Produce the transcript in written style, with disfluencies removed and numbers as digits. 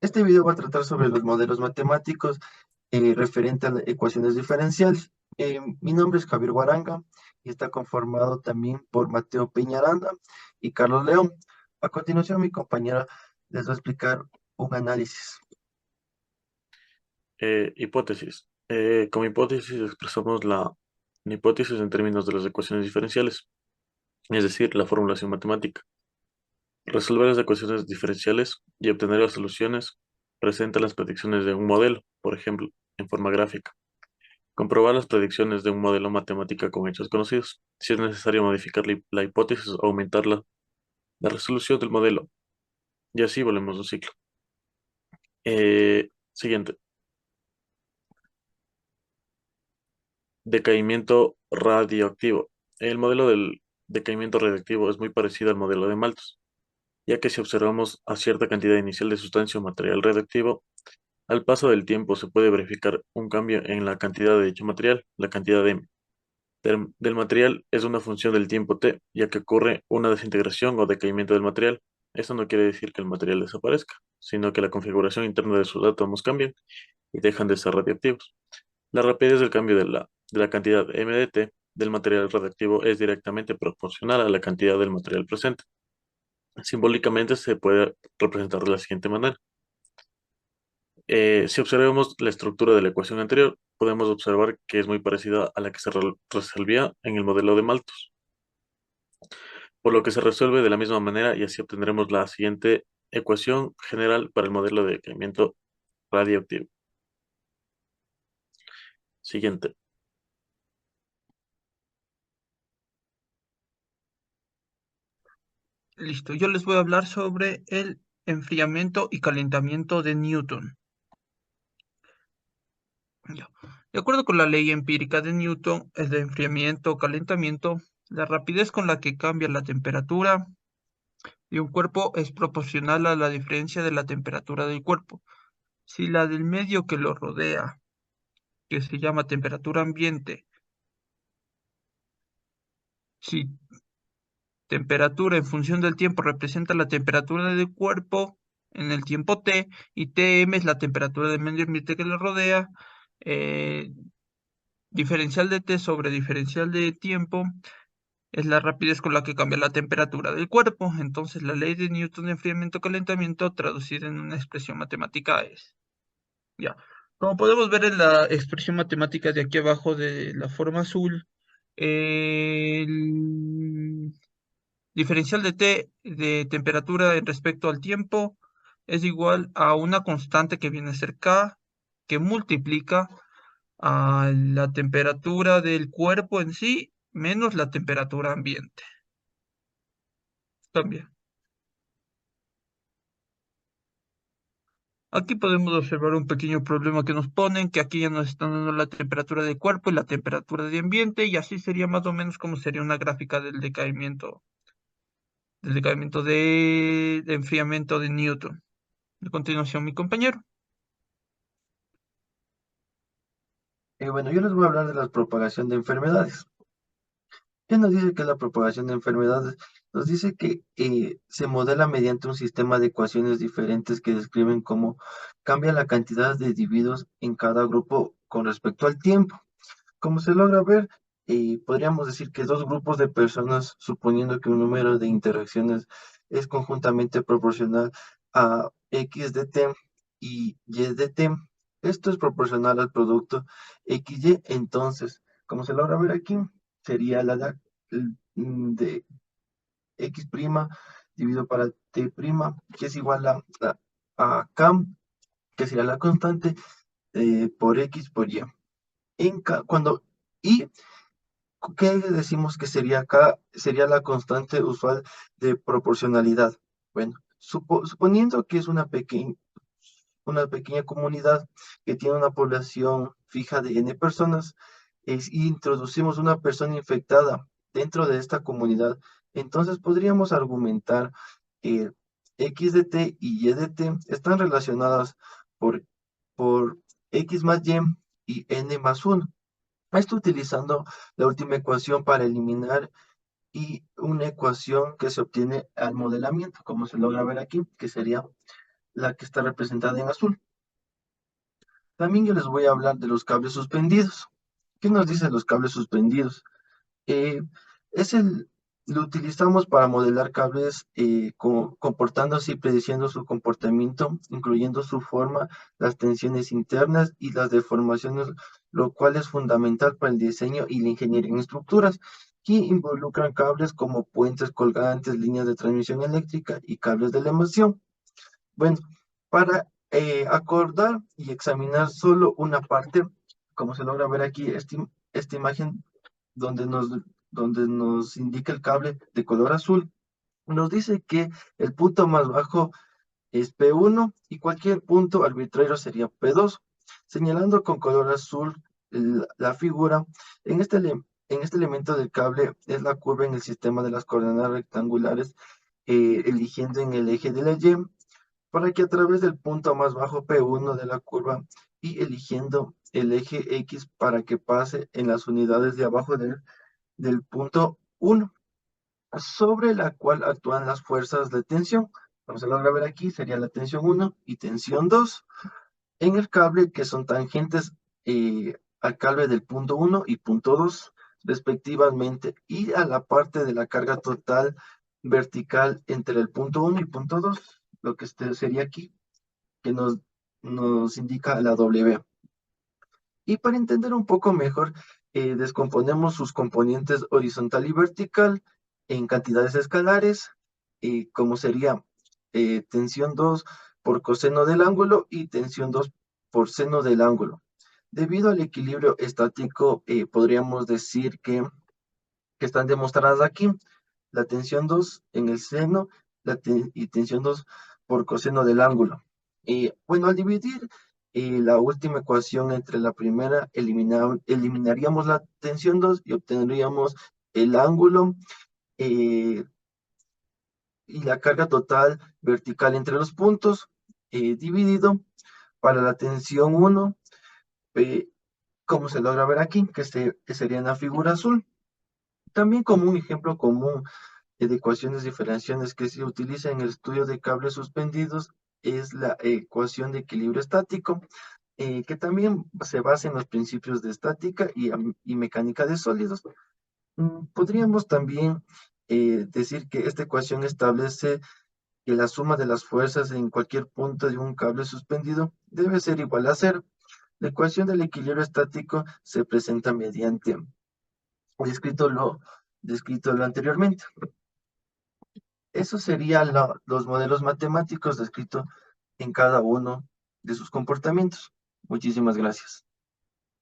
Este video va a tratar sobre los modelos matemáticos referente a las ecuaciones diferenciales. Mi nombre es Javier Guaranga y está conformado también por Mateo Peñaranda y Carlos León. A continuación, mi compañera les va a explicar un análisis. Hipótesis. Como hipótesis expresamos la hipótesis en términos de las ecuaciones diferenciales, es decir, la formulación matemática. Resolver las ecuaciones diferenciales y obtener las soluciones presenta las predicciones de un modelo, por ejemplo, en forma gráfica. Comprobar las predicciones de un modelo matemática con hechos conocidos. Si es necesario modificar la hipótesis o aumentar la resolución del modelo. Y así volvemos a un ciclo. Siguiente. Decaimiento radioactivo. El modelo del decaimiento radioactivo es muy parecido al modelo de Malthus, ya que si observamos a cierta cantidad inicial de sustancia o material radioactivo, al paso del tiempo se puede verificar un cambio en la cantidad de dicho material, la cantidad M. Del material es una función del tiempo t, ya que ocurre una desintegración o decaimiento del material. Esto no quiere decir que el material desaparezca, sino que la configuración interna de sus átomos cambian y dejan de ser radioactivos. La rapidez del cambio de la cantidad m de t del material radioactivo es directamente proporcional a la cantidad del material presente. Simbólicamente se puede representar de la siguiente manera. Si observamos la estructura de la ecuación anterior, podemos observar que es muy parecida a la que se resolvía en el modelo de Malthus, por lo que se resuelve de la misma manera y así obtendremos la siguiente ecuación general para el modelo de decaimiento radioactivo. Siguiente. Listo, yo les voy a hablar sobre el enfriamiento y calentamiento de Newton. Ya. De acuerdo con la ley empírica de Newton, el de enfriamiento o calentamiento, la rapidez con la que cambia la temperatura de un cuerpo es proporcional a la diferencia de la temperatura del cuerpo. Si la del medio que lo rodea, que se llama temperatura ambiente, si temperatura en función del tiempo representa la temperatura del cuerpo en el tiempo t, y Tm es la temperatura del medio ambiente que lo rodea, eh, diferencial de t sobre diferencial de tiempo es la rapidez con la que cambia la temperatura del cuerpo. Entonces la ley de Newton de enfriamiento-calentamiento traducida en una expresión matemática es, ya, como podemos ver en la expresión matemática de aquí abajo de la forma azul, el diferencial de T de temperatura en respecto al tiempo es igual a una constante que viene a ser K, que multiplica a la temperatura del cuerpo en sí menos la temperatura ambiente. También. Aquí podemos observar un pequeño problema que nos ponen, que aquí ya nos están dando la temperatura del cuerpo y la temperatura de ambiente, y así sería más o menos como sería una gráfica del enfriamiento de Newton. A continuación, mi compañero. Bueno, yo les voy a hablar de la propagación de enfermedades. ¿Qué nos dice que la propagación de enfermedades? Nos dice que se modela mediante un sistema de ecuaciones diferentes que describen cómo cambia la cantidad de individuos en cada grupo con respecto al tiempo. Como se logra ver, podríamos decir que dos grupos de personas, suponiendo que un número de interacciones es conjuntamente proporcional a x de t y y de t, esto es proporcional al producto xy. Entonces, como se logra ver aquí, sería de x' dividido para t', que es igual a k, que sería la constante, por x por y. Cuando y, ¿qué decimos que sería acá? Sería la constante usual de proporcionalidad. Bueno, suponiendo que es una pequeña comunidad que tiene una población fija de n personas, y introducimos una persona infectada dentro de esta comunidad, entonces podríamos argumentar que x de t y y de t están relacionadas por, por x más y n más 1. Esto utilizando la última ecuación para eliminar y una ecuación que se obtiene al modelamiento, como se logra ver aquí, que sería la que está representada en azul. También yo les voy a hablar de los cables suspendidos. ¿Qué nos dicen los cables suspendidos? Eh, es el, lo utilizamos para modelar cables comportándose y prediciendo su comportamiento, incluyendo su forma, las tensiones internas y las deformaciones, lo cual es fundamental para el diseño y la ingeniería en estructuras, que involucran cables como puentes colgantes, líneas de transmisión eléctrica y cables de elevación. Bueno, para acordar y examinar solo una parte, como se logra ver aquí, esta imagen donde donde nos indica el cable de color azul, nos dice que el punto más bajo es P1 y cualquier punto arbitrario sería P2. Señalando con color azul la figura, en este elemento del cable es la curva en el sistema de las coordenadas rectangulares, eligiendo en el eje de la Y para que a través del punto más bajo P1 de la curva y eligiendo el eje X para que pase en las unidades de abajo del punto 1, sobre la cual actúan las fuerzas de tensión. Vamos a lograr ver aquí, sería la tensión 1 y tensión 2 en el cable, que son tangentes al cable del punto 1 y punto 2, respectivamente, y a la parte de la carga total vertical entre el punto 1 y punto 2, lo que sería aquí, que nos indica la W. Y para entender un poco mejor, descomponemos sus componentes horizontal y vertical en cantidades escalares, como sería tensión 2 por coseno del ángulo y tensión 2 por seno del ángulo. Debido al equilibrio estático, podríamos decir que están demostradas aquí. La tensión 2 en el seno y tensión 2 por coseno del ángulo. Bueno, al dividir la última ecuación entre la primera, eliminaríamos la tensión 2 y obtendríamos el ángulo eh, y la carga total vertical entre los puntos, dividido para la tensión 1, eh, como se logra ver aquí, que sería en la figura azul. También como un ejemplo común de ecuaciones diferenciales que se utiliza en el estudio de cables suspendidos es la ecuación de equilibrio estático, que también se basa en los principios de estática y mecánica de sólidos. Podríamos también decir que esta ecuación establece que la suma de las fuerzas en cualquier punto de un cable suspendido debe ser igual a cero. La ecuación del equilibrio estático se presenta mediante descrito lo descrito lo anteriormente. Eso serían los modelos matemáticos descritos en cada uno de sus comportamientos. Muchísimas gracias.